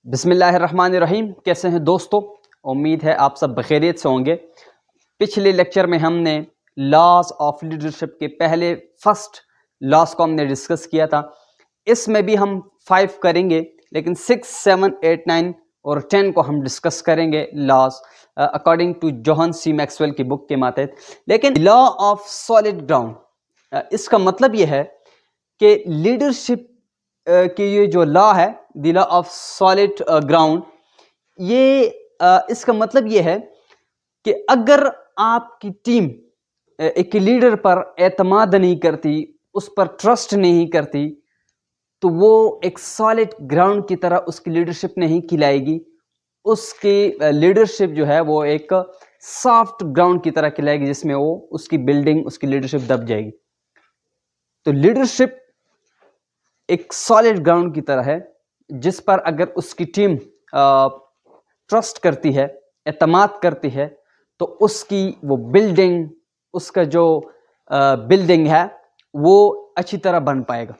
بسم اللہ الرحمن الرحیم. کیسے ہیں دوستو؟ امید ہے آپ سب بخیریت سے ہوں گے. پچھلے لیکچر میں ہم نے لاز آف لیڈرشپ کے پہلے فرسٹ لاز کو ہم نے ڈسکس کیا تھا. اس میں بھی ہم 5 کریں گے، لیکن 6, 7, 8, 9 اور 10 کو ہم ڈسکس کریں گے laws according to John C Maxwell کی بک کے ماتحت. لیکن لا آف سالڈ گراؤنڈ، اس کا مطلب یہ ہے کہ لیڈرشپ کہ یہ جو لا ہے، the law of solid ground, یہ اس کا مطلب یہ ہے کہ اگر آپ کی ٹیم ایک لیڈر پر اعتماد نہیں کرتی، اس پر ٹرسٹ نہیں کرتی، تو وہ ایک سالڈ گراؤنڈ کی طرح اس کی لیڈرشپ نہیں کھلائے گی. اس کی لیڈرشپ جو ہے وہ ایک سافٹ گراؤنڈ کی طرح کھلائے گی، جس میں وہ اس کی بلڈنگ، اس کی لیڈرشپ دب جائے گی. تو لیڈرشپ ایک سالڈ گراؤنڈ کی طرح ہے، جس پر اگر اس کی ٹیم ٹرسٹ کرتی ہے، اعتماد کرتی ہے، تو اس کی وہ بلڈنگ، اس کا جو بلڈنگ ہے وہ اچھی طرح بن پائے گا.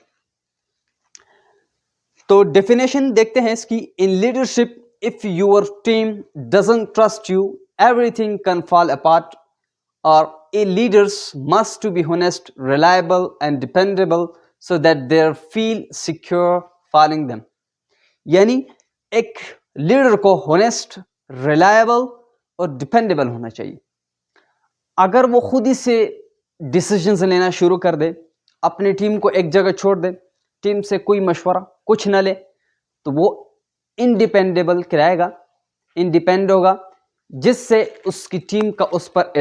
تو ڈیفینیشن دیکھتے ہیں اس کی. In leadership if your team doesn't trust you everything can fall apart اور a leaders must to be honest, reliable and dependable so that they feel secure following them. یعنی ایک لیڈر کو ہونیسٹ، reliable اور dependable ہونا چاہیے. اگر وہ خود ہی سے ڈیسیجنز لینا شروع کر دے، اپنی ٹیم کو ایک جگہ چھوڑ دے، ٹیم سے کوئی مشورہ کچھ نہ لے، تو وہ انڈیپینڈیبل کہلائے گا، انڈیپینڈ ہوگا، جس سے اس کی ٹیم کا اس پر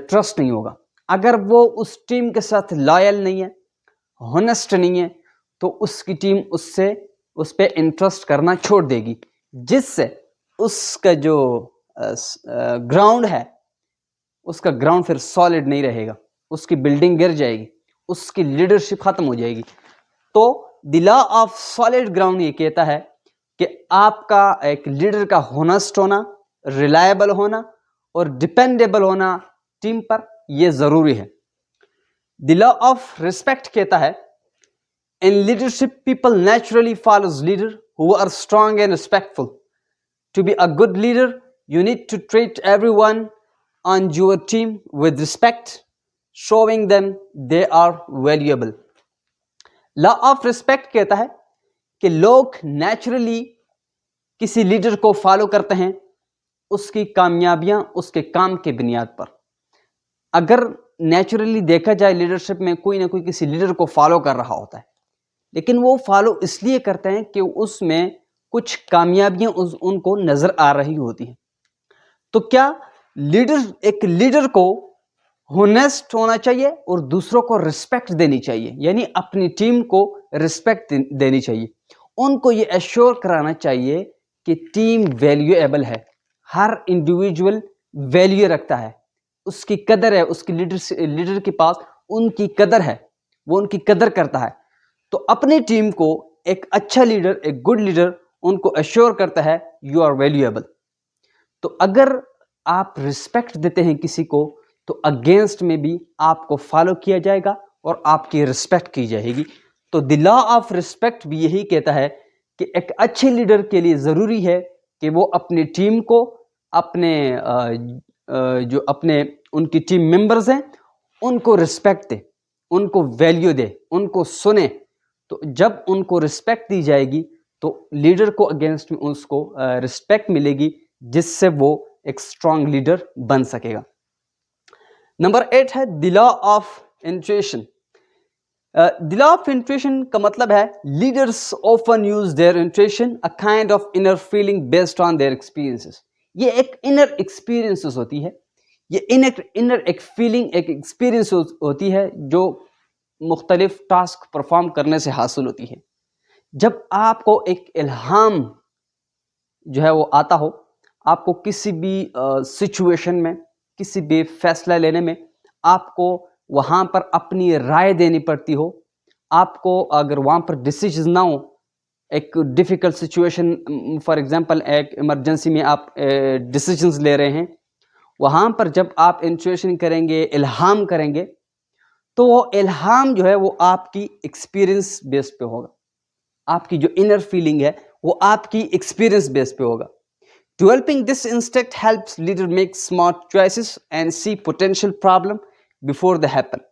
ٹرسٹ نہیں ہوگا. اگر وہ اس ٹیم کے ساتھ لائل نہیں ہے، ہونسٹ نہیں ہے، تو اس کی ٹیم اس پہ انٹرسٹ کرنا چھوڑ دے گی، جس سے اس کا جو گراؤنڈ ہے، اس کا گراؤنڈ پھر سالڈ نہیں رہے گا، اس کی بلڈنگ گر جائے گی، اس کی لیڈرشپ ختم ہو جائے گی. تو دی لا آف سالڈ گراؤنڈ یہ کہتا ہے کہ آپ کا ایک لیڈر کا ہونسٹ ہونا، ریلائبل ہونا اور ڈیپینڈیبل ہونا ٹیم پر، یہ ضروری ہے. دی لا آف ریسپیکٹ کہتا ہے in leadership people naturally follows leader who are strong and respectful. To be a good leader you need to treat everyone on your team with respect, showing them they are valuable. Law of respect کہتا ہے کہ لوگ naturally کسی leader کو follow کرتے ہیں اس کی کامیابیاں اس کے کام کے بنیاد پر. اگر نیچرلی دیکھا جائے لیڈرشپ میں کوئی نہ کوئی کسی لیڈر کو فالو کر رہا ہوتا ہے، لیکن وہ فالو اس لیے کرتے ہیں کہ اس میں کچھ کامیابیاں ان کو نظر آ رہی ہوتی ہیں. تو کیا ایک لیڈر کو ہونیسٹ ہونا چاہیے اور دوسروں کو رسپیکٹ دینی چاہیے، یعنی اپنی ٹیم کو رسپیکٹ دینی چاہیے. ان کو یہ ایشور کرانا چاہیے کہ ٹیم ویلیویبل ہے، ہر انڈیویجول ویلیو رکھتا ہے، اس کی قدر ہے، اس کی لیڈر کے پاس ان کی قدر ہے، وہ ان کی قدر کرتا ہے. تو اپنی ٹیم کو ایک اچھا لیڈر، ایک گڈ لیڈر ان کو ایشور کرتا ہے یو آر ویلیویبل. تو اگر آپ رسپیکٹ دیتے ہیں کسی کو، تو اگینسٹ میں بھی آپ کو فالو کیا جائے گا اور آپ کی رسپیکٹ کی جائے گی. تو دی لا آف رسپیکٹ بھی یہی کہتا ہے کہ ایک اچھے لیڈر کے لیے ضروری ہے کہ وہ اپنی ٹیم کو، اپنے جو اپنے ان کی ٹیم ممبرز ہیں ان کو رسپیکٹ دے، ان کو ویلیو دے، ان کو سنے. تو جب ان کو رسپیکٹ دی جائے گی تو لیڈر کو اگینسٹ میں اس کو رسپیکٹ ملے گی، جس سے وہ ایک اسٹرانگ لیڈر بن سکے گا. نمبر 8 ہے the law of intuition. The law of intuition کا مطلب ہے leaders often use their intuition, a kind of inner feeling based on their experiences. یہ ایک انر ایکسپیرینسز ہوتی ہے، یہ انر ایک فیلنگ، ایک ایکسپیرینس ہوتی ہے جو مختلف ٹاسک پرفارم کرنے سے حاصل ہوتی ہے. جب آپ کو ایک الہام جو ہے وہ آتا ہو، آپ کو کسی بھی سچویشن میں، کسی بھی فیصلہ لینے میں آپ کو وہاں پر اپنی رائے دینی پڑتی ہو، آپ کو اگر وہاں پر ڈیسیجن نہ ہو، ایک ڈیفیکلٹ سچویشن، فار ایگزامپل ایک ایمرجنسی میں آپ ڈیسیجنز لے رہے ہیں، وہاں پر جب آپ انٹویشن کریں گے، الہام کریں گے، تو وہ الہام جو ہے وہ آپ کی ایکسپیرینس بیس پہ ہوگا. آپ کی جو انر فیلنگ ہے وہ آپ کی ایکسپیرئنس بیس پہ ہوگا. Developing this instinct helps leader make smart choices and see potential problem before they happen.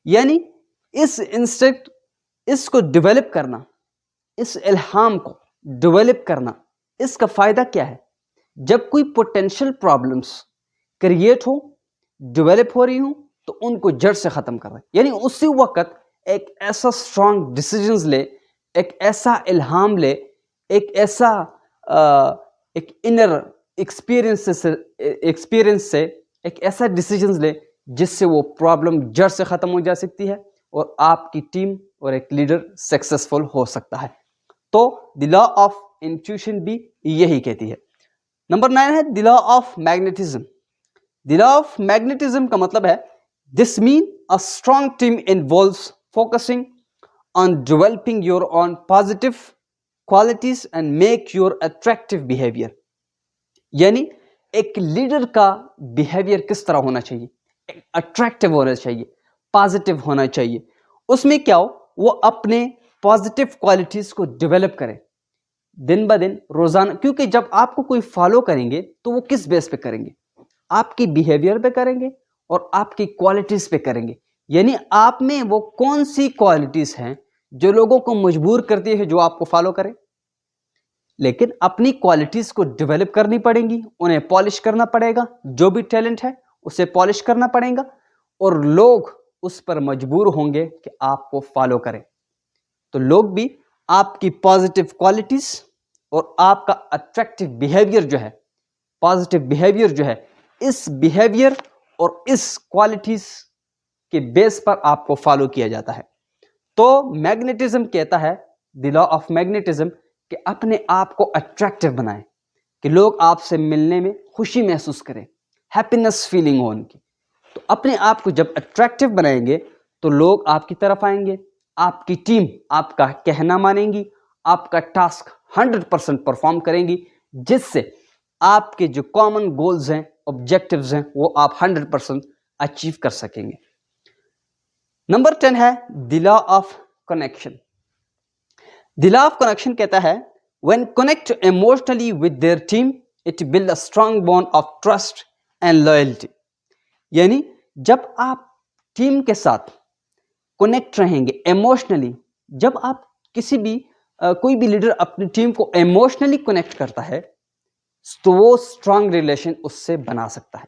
یعنی اس انسٹنکٹ، اس کو ڈیولپ کرنا، اس الہام کو ڈیولپ کرنا، اس کا فائدہ کیا ہے؟ جب کوئی پوٹینشیل پرابلمس کریٹ ہو، ڈیولپ ہو رہی ہوں، تو ان کو جڑ سے ختم کر رہے ہیں. یعنی اسی وقت ایک ایسا اسٹرانگ ڈیسیجنز لے، ایک ایسا الہام لے، ایک ایسا ایک انر ایکسپیرئنس سے ایک ایسا ڈیسیجنز لے جس سے وہ پرابلم جڑ سے ختم ہو جا سکتی ہے اور آپ کی ٹیم اور ایک لیڈر سکسیسفل ہو سکتا ہے. تو دی لا آف انٹیوشن بھی یہی کہتی ہے. نمبر 9 ہے the law of magnetism. The law of magnetism کا مطلب ہے this mean a strong team involves focusing on developing your own positive qualities and make your attractive behavior. یعنی ایک لیڈر کا بیہیویئر کس طرح ہونا چاہیے؟ اٹریکٹیو ہونا چاہیے، پازیٹیو ہونا چاہیے. اس میں کیا ہو؟ وہ اپنے پازیٹیو کوالٹیز کو ڈیولپ کرے دن بہ دن، روزانہ. کیونکہ جب آپ کو کوئی فالو کریں گے تو وہ کس بیس پہ کریں گے؟ آپ کی بیہیویئر پہ کریں گے اور آپ کی کوالٹیز پہ کریں گے. یعنی آپ میں وہ کون سی کوالٹیز ہیں جو لوگوں کو مجبور کرتی ہے جو آپ کو فالو کریں. لیکن اپنی کوالٹیز کو ڈیولپ کرنی پڑیں گی، انہیں پالش کرنا پڑے گا. جو بھی ٹیلنٹ ہے اسے پالش کرنا پڑے گا اور لوگ اس پر مجبور ہوں گے کہ آپ کو فالو کریں. تو لوگ بھی آپ کی پازیٹیو کوالٹیز اور آپ کا اٹریکٹیو بیہیویئر جو ہے، پازیٹیو بیہیویئر جو ہے، اس بیہیویئر اور اس کوالٹیز کے بیس پر آپ کو فالو کیا جاتا ہے. تو میگنیٹزم کہتا ہے، دی لا آف میگنیٹزم، کہ اپنے آپ کو اٹریکٹیو بنائیں کہ لوگ آپ سے ملنے میں خوشی محسوس کریں، ہیپینس فیلنگ ہو ان کی. تو اپنے آپ کو جب اٹریکٹیو بنائیں گے تو لوگ آپ کی طرف آئیں گے، آپ کی ٹیم آپ کا کہنا مانیں گی، آپ کا ٹاسک 100% پرفارم کریں گی، جس سے آپ کے جو کامن گولز ہیں، آبجیکٹیوز ہیں، وہ آپ 100% اچیو کر سکیں گے. نمبر 10 ہے the law of connection. The law of connection کہتا ہے when connect emotionally with their team it build a strong bond of trust and loyalty. یعنی جب آپ ٹیم کے ساتھ کنیکٹ رہیں گے ایموشنلی، جب آپ کسی بھی کوئی بھی لیڈر اپنی ٹیم کو ایموشنلی کنیکٹ کرتا ہے تو وہ اسٹرانگ ریلیشن اس سے بنا سکتا ہے،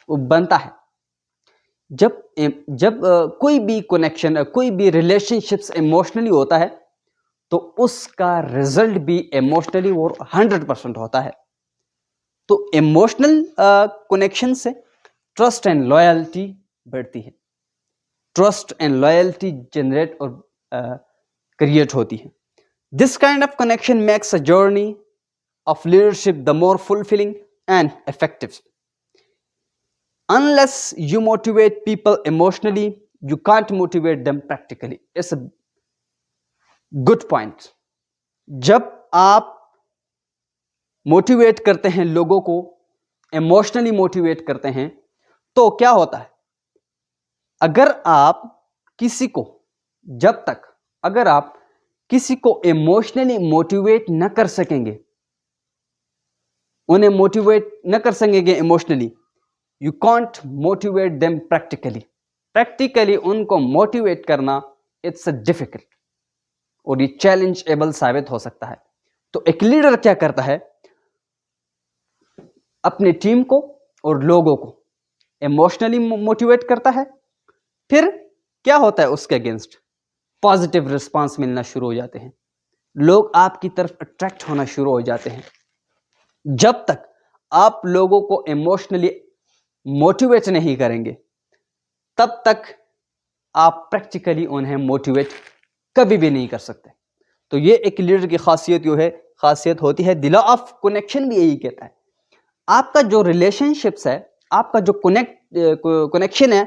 وہ بنتا ہے. جب کوئی بھی کنیکشن، کوئی بھی ریلیشن شپس ایموشنلی ہوتا ہے تو اس کا رزلٹ بھی ایموشنلی اور 100% ہوتا ہے. تو ایموشنل کنیکشن سے ٹرسٹ اینڈ لائلٹی بڑھتی ہے، ٹرسٹ اینڈ لائلٹی جنریٹ اور کریٹ ہوتی ہے. This kind of connection makes a journey of leadership the more fulfilling and effective. Unless you motivate people emotionally, you can't motivate them practically. It's a good point. جب آپ motivate کرتے ہیں لوگوں کو، emotionally motivate کرتے ہیں، تو کیا ہوتا ہے؟ اگر آپ کسی کو اگر آپ کسی کو ایموشنلی موٹیویٹ نہ کر سکیں گے، انہیں موٹیویٹ نہ کر سکیں گے emotionally, you can't motivate them practically. Practically ان کو موٹیویٹ کرنا it's a difficult اور یہ چیلنجیبل ثابت ہو سکتا ہے. تو ایک لیڈر کیا کرتا ہے؟ اپنے ٹیم کو اور لوگوں کو ایموشنلی موٹیویٹ کرتا ہے. پھر کیا ہوتا ہے؟ اس کے اگینسٹ پازیٹیو رسپانس ملنا شروع ہو جاتے ہیں، لوگ آپ کی طرف اٹریکٹ ہونا شروع ہو جاتے ہیں. جب تک آپ لوگوں کو ایموشنلی موٹیویٹ نہیں کریں گے تب تک آپ پریکٹیکلی انہیں موٹیویٹ کبھی بھی نہیں کر سکتے. تو یہ ایک لیڈر کی خاصیت ہوتی ہے. دی لا آف کنیکشن بھی یہی کہتا ہے، آپ کا جو ریلیشن شپس ہے، آپ کا جو کنیکشن ہے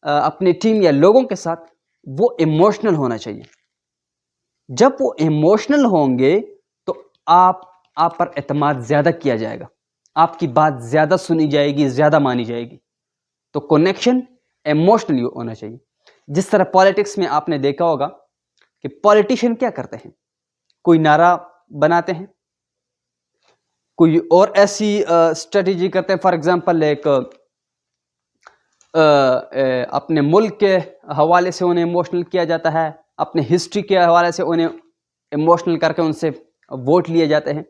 اپنی ٹیم یا لوگوں کے ساتھ، وہ ایموشنل ہونا چاہیے. جب وہ ایموشنل ہوں گے تو آپ پر اعتماد زیادہ کیا جائے گا، آپ کی بات زیادہ سنی جائے گی، زیادہ مانی جائے گی. تو کنیکشن ایموشنلی ہونا چاہیے. جس طرح پالیٹکس میں آپ نے دیکھا ہوگا کہ پالیٹیشین کیا کرتے ہیں، کوئی نعرہ بناتے ہیں, کوئی اور ایسی اسٹریٹجی کرتے ہیں. فار ایگزامپل ایک اپنے ملک کے حوالے سے انہیں ایموشنل کیا جاتا ہے, اپنے ہسٹری کے حوالے سے انہیں ایموشنل کر کے ان سے ووٹ لیے جاتے ہیں.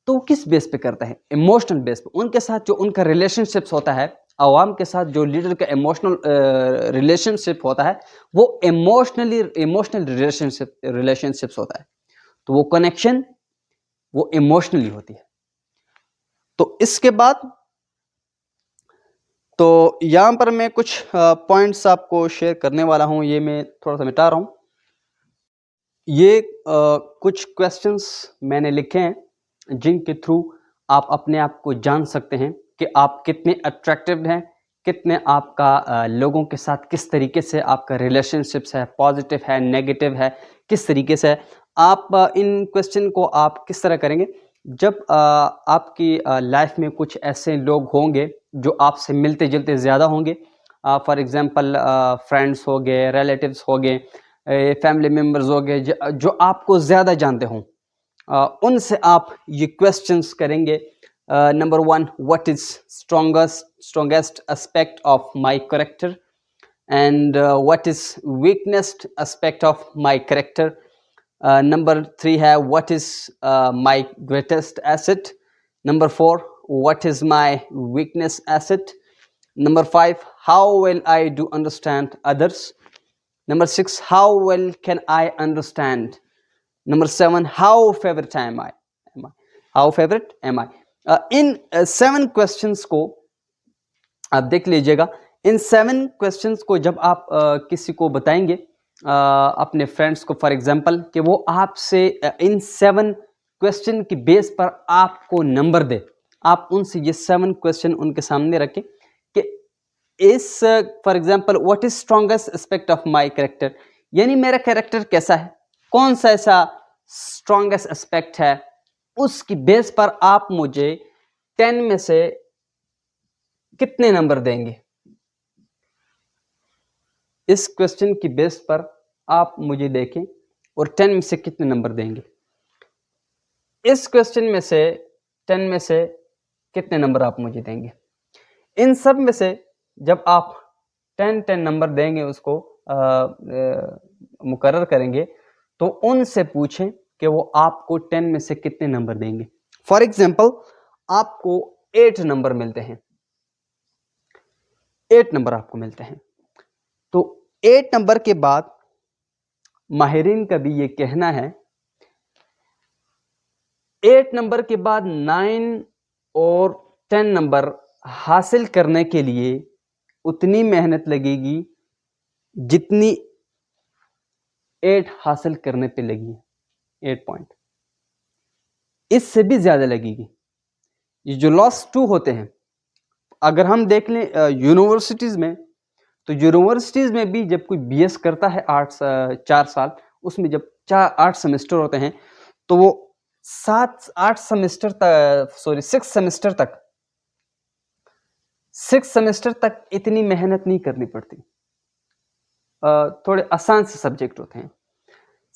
تو وہ کس بیس پہ کرتا ہے؟ ایموشنل بیس پہ. ان کے ساتھ جو ان کا ریلیشن شپس ہوتا ہے, عوام کے ساتھ جو لیڈر کا ایموشنل ریلیشن شپ ہوتا ہے, وہ ایموشنل ریلیشن شپس ہوتا ہے. تو وہ کنیکشن وہ ایموشنلی ہوتی ہے. تو اس کے بعد تو یہاں پر میں کچھ پوائنٹس آپ کو شیئر کرنے والا ہوں. یہ میں تھوڑا سا مٹا رہا ہوں. یہ کچھ کویسچنس میں نے لکھے ہیں جن کے تھرو آپ اپنے آپ کو جان سکتے ہیں کہ آپ کتنے اٹریکٹیو ہیں, کتنے آپ کا لوگوں کے ساتھ کس طریقے سے آپ کا ریلیشن شپس ہے, پازیٹیو ہے, نیگیٹو ہے, کس طریقے سے. آپ ان کویسچن کو آپ کس طرح کریں گے؟ جب آپ کی لائف میں کچھ ایسے لوگ ہوں گے جو آپ سے ملتے جلتے زیادہ ہوں گے. فار ایگزامپل فرینڈس ہو گئے, ریلیٹیوس ہو گئے, فیملی ممبرز ہو گئے جو آپ کو زیادہ جانتے ہوں, ان سے آپ یہ کویسچنس کریں گے. Number 1, what is strongest aspect of my character, and what is weakest aspect of my character. Number 3 ہے what is my greatest asset. Number 4, what is my weakness asset. Number 5, how will I do understand others. Number 6, how well can I understand. Number 7, how favorite am I. How favorite am I. In 7 questions کو آپ دیکھ لیجئے گا. ان 7 questions کو جب آپ کسی کو بتائیں گے, اپنے فرینڈس کو فار ایگزامپل, کہ وہ آپ سے ان 7 question کی بیس پر آپ کو نمبر دے, آپ ان سے یہ 7 question ان کے سامنے رکھیں کہ اس for example what is strongest aspect of my character, یعنی میرا کریکٹر کیسا ہے, کون سا ایسا اسٹرانگسٹ اسپیکٹ ہے, اس کی بیس پر آپ مجھے 10 میں سے کتنے نمبر دیں گے. اس کویسچن کی بیس پر آپ مجھے دیکھیں اور 10 میں سے کتنے نمبر دیں گے. اس کویسچن میں سے 10 میں سے کتنے نمبر آپ مجھے دیں گے. ان سب میں سے جب آپ 10 نمبر دیں گے, اس کو مقرر کریں گے, تو ان سے پوچھیں کہ وہ آپ کو 10 میں سے کتنے نمبر دیں گے. فار ایگزامپل آپ کو 8 نمبر ملتے ہیں, 8 نمبر آپ کو ملتے ہیں, تو 8 نمبر کے بعد ماہرین کا بھی یہ کہنا ہے 8 نمبر کے بعد 9 اور 10 نمبر حاصل کرنے کے لیے اتنی محنت لگے گی جتنی 8 حاصل کرنے پہ لگی ہے. 8 پوائنٹ اس سے بھی زیادہ لگے گی. یہ جو لاسٹ 2 ہوتے ہیں, اگر ہم دیکھ لیں یونیورسٹیز میں, تو یونیورسٹیز میں بھی جب کوئی بی ایس کرتا ہے 4 سال, اس میں جب 8 سیمسٹر ہوتے ہیں, تو وہ 6 سیمسٹر تک اتنی محنت نہیں کرنی پڑتی. تھوڑے آسان سے سبجیکٹ ہوتے ہیں.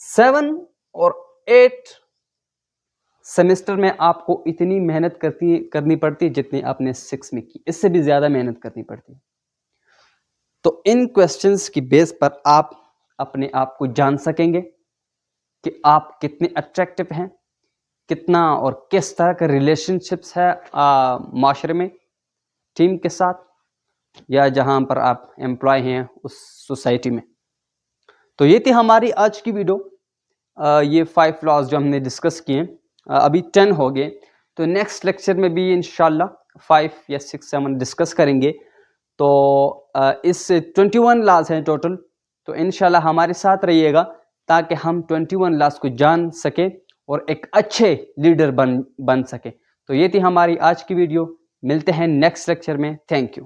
7 اور 8 سیمسٹر میں آپ کو اتنی محنت کرنی پڑتی جتنی آپ نے 6 میں کی, اس سے بھی زیادہ محنت کرنی پڑتی. تو ان کویسچنس کی بیس پر آپ اپنے آپ کو جان سکیں گے کہ آپ کتنے اٹریکٹیو ہیں, کتنا اور کس طرح کا ریلیشن شپس ہے معاشرے میں, ٹیم کے ساتھ, یا جہاں پر آپ امپلائی ہیں اس سوسائٹی میں. تو یہ تھی ہماری آج کی ویڈیو. یہ 5 لاز جو ہم نے ڈسکس کیے, ابھی 10 ہو گئے, تو نیکسٹ لیکچر میں بھی انشاءاللہ 5 یا 6 7 ڈسکس کریں گے. تو اس 21 لاز ہیں ٹوٹل, تو انشاءاللہ ہمارے ساتھ رہیے گا تاکہ ہم 21 لاز کو جان سکیں اور ایک اچھے لیڈر بن سکیں. تو یہ تھی ہماری آج کی ویڈیو. ملتے ہیں نیکسٹ لیکچر میں. Thank you.